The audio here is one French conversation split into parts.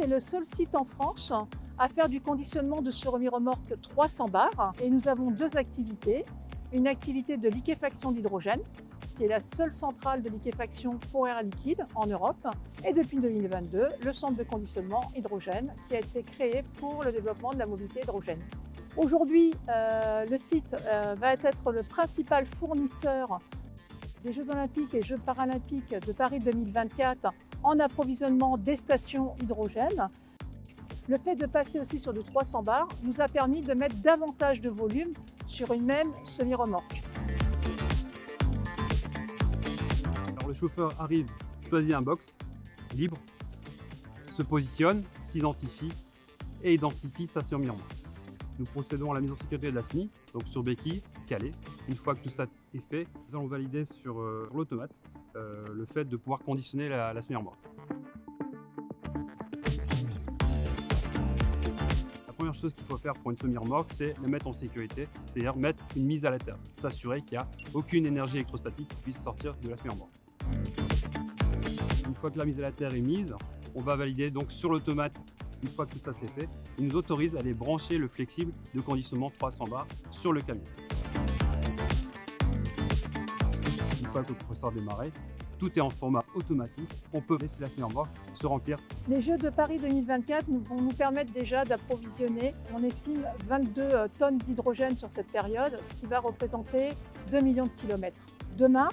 est le seul site en France à faire du conditionnement de semi-remorque 300 bars. Et nous avons deux activités. Une activité de liquéfaction d'hydrogène, qui est la seule centrale de liquéfaction pour air liquide en Europe. Et depuis 2022, le centre de conditionnement hydrogène qui a été créé pour le développement de la mobilité hydrogène. Aujourd'hui, le site va être le principal fournisseur des Jeux Olympiques et Jeux Paralympiques de Paris 2024 en approvisionnement des stations hydrogène. Le fait de passer aussi sur du 300 bars nous a permis de mettre davantage de volume sur une même semi-remorque. Alors le chauffeur arrive, choisit un box libre, se positionne, s'identifie et identifie sa semi-remorque. Nous procédons à la mise en sécurité de la SMI, donc sur béquille, calée. Une fois que tout ça est fait, nous allons valider sur l'automate le fait de pouvoir conditionner la semi-remorque. La première chose qu'il faut faire pour une semi-remorque, c'est la mettre en sécurité, c'est-à-dire mettre une mise à la terre, s'assurer qu'il n'y a aucune énergie électrostatique qui puisse sortir de la semi-remorque. Une fois que la mise à la terre est mise, on va valider donc sur l'automate. Une fois que tout ça c'est fait, il nous autorise à aller brancher le flexible de conditionnement 300 bars sur le camion. Une fois que le compresseur a démarré, tout est en format automatique. On peut laisser la semi-remorque se remplir. Les Jeux de Paris 2024 vont nous permettre déjà d'approvisionner, on estime 22 tonnes d'hydrogène sur cette période, ce qui va représenter 2 millions de kilomètres. Demain,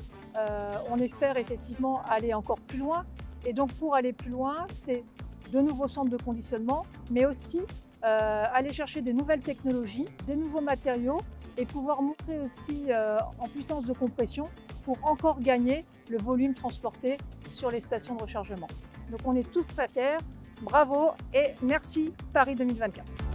on espère effectivement aller encore plus loin. Et donc pour aller plus loin, c'est de nouveaux centres de conditionnement, mais aussi aller chercher des nouvelles technologies, des nouveaux matériaux et pouvoir monter aussi en puissance de compression pour encore gagner le volume transporté sur les stations de rechargement. Donc on est tous très fiers, bravo et merci Paris 2024.